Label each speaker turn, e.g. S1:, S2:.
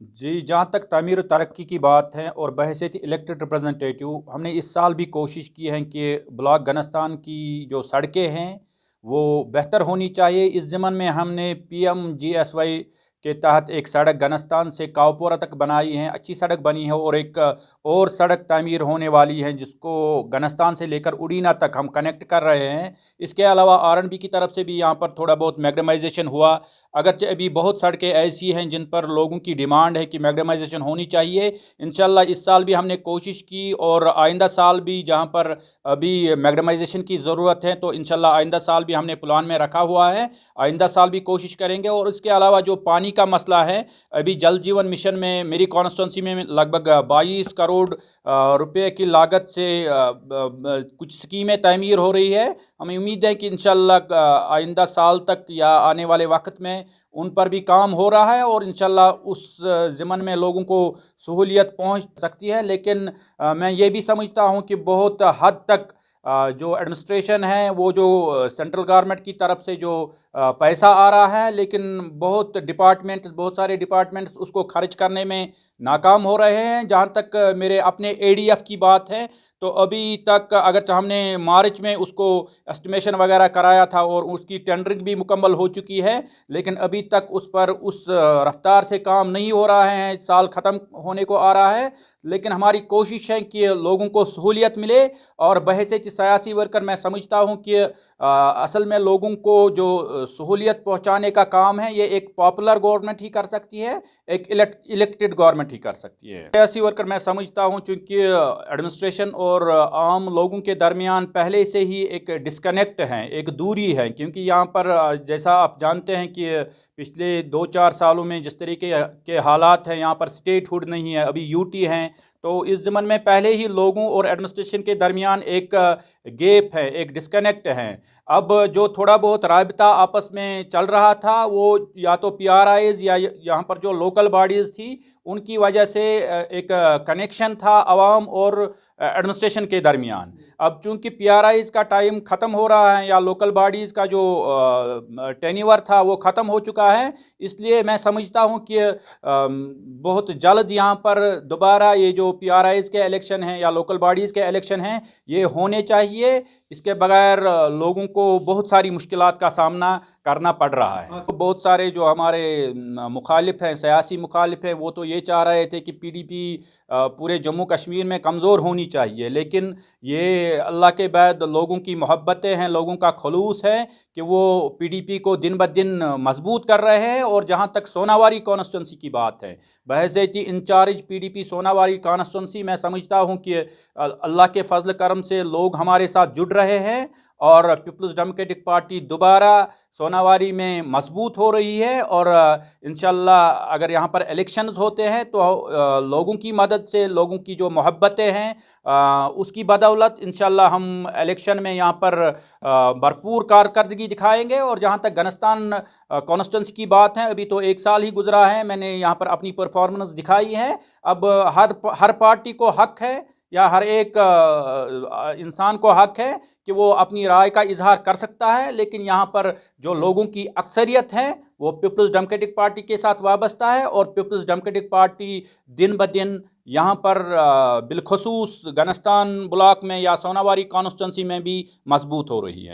S1: जी, जहाँ तक तामीर तरक्की की बात है और बहैसियत इलेक्टेड रिप्रेजेंटेटिव हमने इस साल भी कोशिश की है कि ब्लॉक गनस्तान की जो सड़कें हैं वो बेहतर होनी चाहिए। इस ज़मन में हमने PMGSY के तहत एक सड़क गनस्तान से कावपोरा तक बनाई है, अच्छी सड़क बनी है, और एक और सड़क तामीर होने वाली है जिसको गनस्तान से लेकर उड़ीना तक हम कनेक्ट कर रहे हैं। इसके अलावा RNB की तरफ से भी यहाँ पर थोड़ा बहुत मैग्डमाइजेशन हुआ, अगरचे अभी बहुत सड़कें ऐसी हैं जिन पर लोगों की डिमांड है कि मैग्डमाइजेशन होनी चाहिए। इंशाल्लाह इस साल भी हमने कोशिश की और आइंदा साल भी जहाँ पर अभी मैग्डमाइजेशन की ज़रूरत है तो इंशाल्लाह आइंदा साल भी हमने प्लान में रखा हुआ है, आइंदा साल भी कोशिश करेंगे। और इसके अलावा जो पानी का मसला है, अभी जल जीवन मिशन में मेरी कॉन्स्टिट्यूंसी में लगभग 22 करोड़ रुपए की लागत से कुछ स्कीमें तामीर हो रही है। हमें उम्मीद है कि इंशाल्लाह आइंदा साल तक या आने वाले वक्त में उन पर भी काम हो रहा है और इंशाल्लाह उस ज़मन में लोगों को सहूलियत पहुंच सकती है। लेकिन मैं ये भी समझता हूं कि बहुत हद तक जो एडमिनिस्ट्रेशन है वो जो सेंट्रल गवर्नमेंट की तरफ से जो पैसा आ रहा है, लेकिन बहुत सारे डिपार्टमेंट्स उसको खर्च करने में नाकाम हो रहे हैं। जहाँ तक मेरे अपने ADF की बात है तो अभी तक अगर हमने मार्च में उसको एस्टिमेशन वगैरह कराया था और उसकी टेंडरिंग भी मुकम्मल हो चुकी है, लेकिन अभी तक उस पर उस रफ्तार से काम नहीं हो रहा है, साल ख़त्म होने को आ रहा है। लेकिन हमारी कोशिश है कि लोगों को सहूलियत मिले और बहैसियत सियासी वर्कर मैं समझता हूँ कि असल में लोगों को जो सहूलियत पहुँचाने का काम है ये एक पॉपुलर गवर्नमेंट ही कर सकती है, एक इलेक्टेड गवर्नमेंट ही कर सकती है। सियासी वर्कर मैं समझता हूँ चूँकि एडमिनिस्ट्रेशन और आम लोगों के दरमियान पहले से ही एक डिस्कनेक्ट है, एक दूरी है, क्योंकि यहाँ पर जैसा आप जानते हैं कि पिछले 2-4 सालों में जिस तरीके के हालात हैं, यहाँ पर स्टेटहुड नहीं है, अभी UT हैं। तो इस ज़मन में पहले ही लोगों और एडमिनिस्ट्रेशन के दरमियान एक गैप है, एक डिस्कनेक्ट है। अब जो थोड़ा बहुत राबता आपस में चल रहा था वो या तो PRIs या यहाँ पर जो लोकल बॉडीज़ थी उनकी वजह से एक कनेक्शन था आवाम और एडमिनिस्ट्रेशन के दरमियान। अब चूंकि PRIs का टाइम ख़त्म हो रहा है या लोकल बॉडीज़ का जो टेन्योर था वो ख़त्म हो चुका है, इसलिए मैं समझता हूँ कि बहुत जल्द यहाँ पर दोबारा ये जो PRIs के इलेक्शन हैं या लोकल बॉडीज़ के इलेक्शन हैं ये होने चाहिए। इसके बगैर लोगों को बहुत सारी मुश्किलात का सामना करना पड़ रहा है। तो बहुत सारे जो हमारे मुखालिफ हैं, सियासी मुखालिफ हैं, वो तो ये चाह रहे थे कि PDP पूरे जम्मू कश्मीर में कमज़ोर होनी चाहिए, लेकिन ये अल्लाह के बाद लोगों की मोहब्बतें हैं, लोगों का खलूस है कि वो PDP को दिन ब दिन मजबूत कर रहे हैं। और जहाँ तक सोनावारी कॉन्स्टिट्यूंसी की बात है, बहैसियत इंचार्ज PDP सोनावारी कॉन्स्टिट्यूंसी मैं समझता हूँ कि अल्लाह के फजल करम से लोग हमारे साथ जुड़ रहे हैं और पीपल्स डेमोक्रेटिक पार्टी दोबारा सोनावारी में मजबूत हो रही है। और इंशाल्लाह अगर यहाँ पर इलेक्शंस होते हैं तो लोगों की मदद से, लोगों की जो मोहब्बतें हैं उसकी बदौलत इंशाल्लाह हम इलेक्शन में यहाँ पर भरपूर कारकर्दगी दिखाएंगे। और जहाँ तक गनस्तान कॉन्स्टिट्यूंसी की बात है, अभी तो 1 साल ही गुजरा है, मैंने यहाँ पर अपनी परफॉर्मेंस दिखाई है। अब हर पार्टी को हक है या हर एक इंसान को हक है कि वो अपनी राय का इजहार कर सकता है, लेकिन यहाँ पर जो लोगों की अक्सरियत है वो पीपल्स डेमोक्रेटिक पार्टी के साथ वाबस्ता है और पीपल्स डेमोक्रेटिक पार्टी दिन ब दिन यहाँ पर बिलखसूस गनस्तान ब्लॉक में या सोनावारी कॉन्स्टिट्यूंसी में भी मजबूत हो रही है।